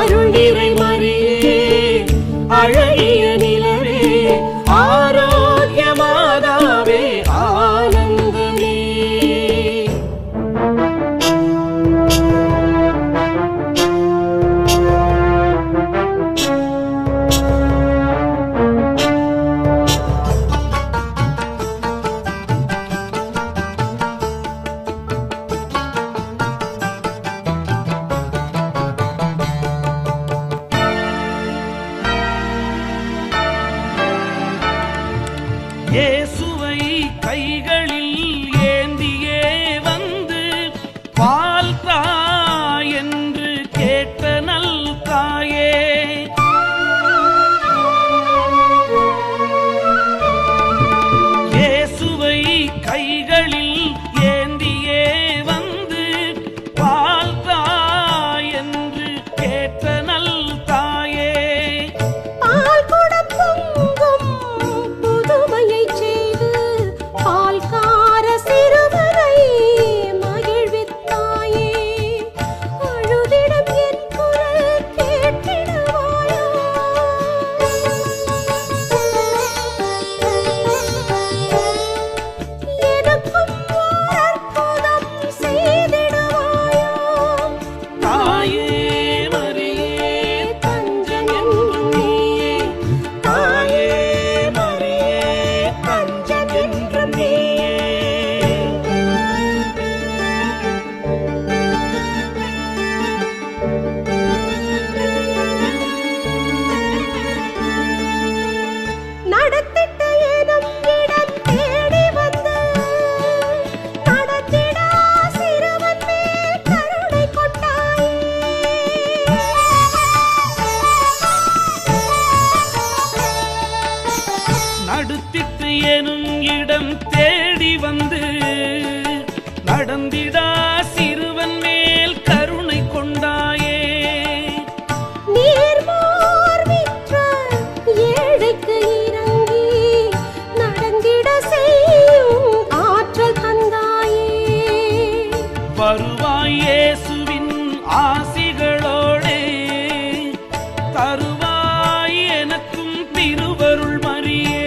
அருள் நிறை மரியே அழகிய நிலவே ஆரோக்கிய மாதாவே ஆனந்தமே. இயேசுவை கைகளில் ஏந்தியே வந்து பால் தா என்று கேட்ட நல் தாயே, இயேசுவை கைகளில் ஏந்தியே வந்து பால் தா என்று கேட்ட நல் தாயே, பால் கொடுப்புங்கும் புதுமையை செய்து பால்கார சிறுவரை மகிழ்வித்தாயே, அழுதிடம் என் குரல் கேட்டிடுவாயோ. எனக்கும் ஓர் அற்புதம் செய்திடுவாயோ. தாயே மரியே தஞ்சம் என்றும் நீயே, தாயே மரியே தஞ்சம் என்றும் நீயே. நடத்திட்ட எனும் இடம் தேடி வந்து நடத்திடா சிறுவன் மேல் கருணை கொண்டாயே. நடுத்திட்டு எனும் இடம் தேடி வந்து நடந்திடா சிறுவன் மேல் கருணை கொண்டாயே, நீர்மோர் விற்ற ஏழைக்கு இறங்கி நடந்திட செய்யும் ஆற்றல் தந்தாயே. வருவாய் இயேசுவின் ஆசிகளோடே, தருவாய் எனக்கும் திருவருள் மரியே,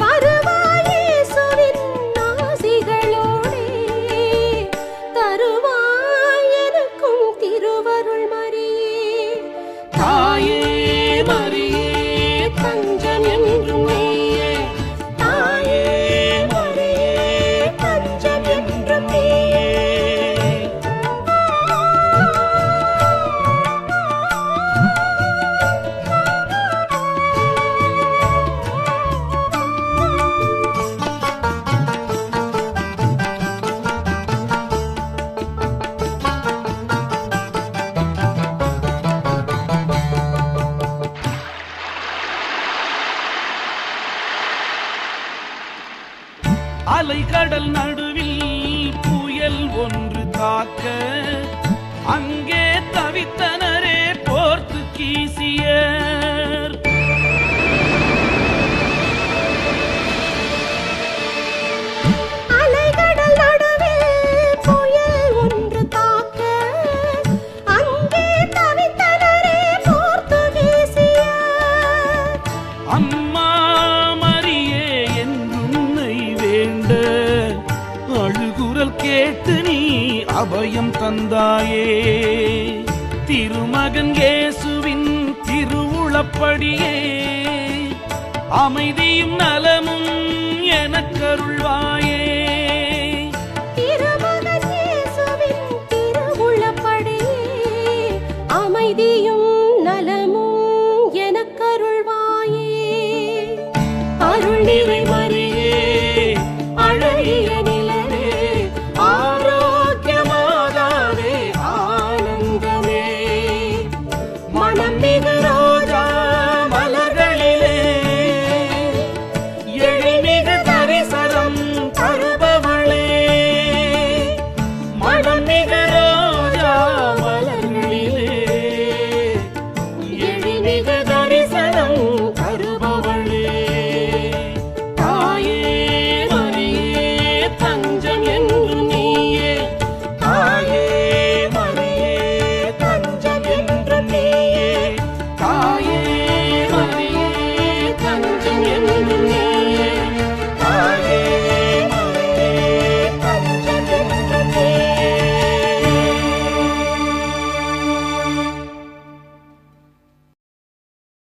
வருவாய் இயேசுவின் ஆசிகளோடே, தருவாய் எனக்கும் திருவருள் மரியே. தாயே மரியே தஞ்சம் என்றும் நீயே, தாயே மரியே தஞ்சம் என்றும் நீயே. அலைகடல் நடுவில் புயல் ஒன்று தாக்க அங்கே தவித்தனரே போர்த்துகீசியர். அலைகடல் நடுவில் புயல் ஒன்று தாக்க அங்கே தவித்தனரே போர்த்துகீசியர். அம்மா மரியே என்றுன்னை வேண்ட அழுகுரல் கேட்டு நீ அபயம் தந்தாயே, திருமகன் இயேசுவின் திருவுளப்படியே அமைதியும் நலமும் எனக்கருள்வாயே, திருமகன் இயேசுவின் திருவுளப்படியே அமைதியும் நலமும் எனக்கருள்வாயே. அருள் நிறை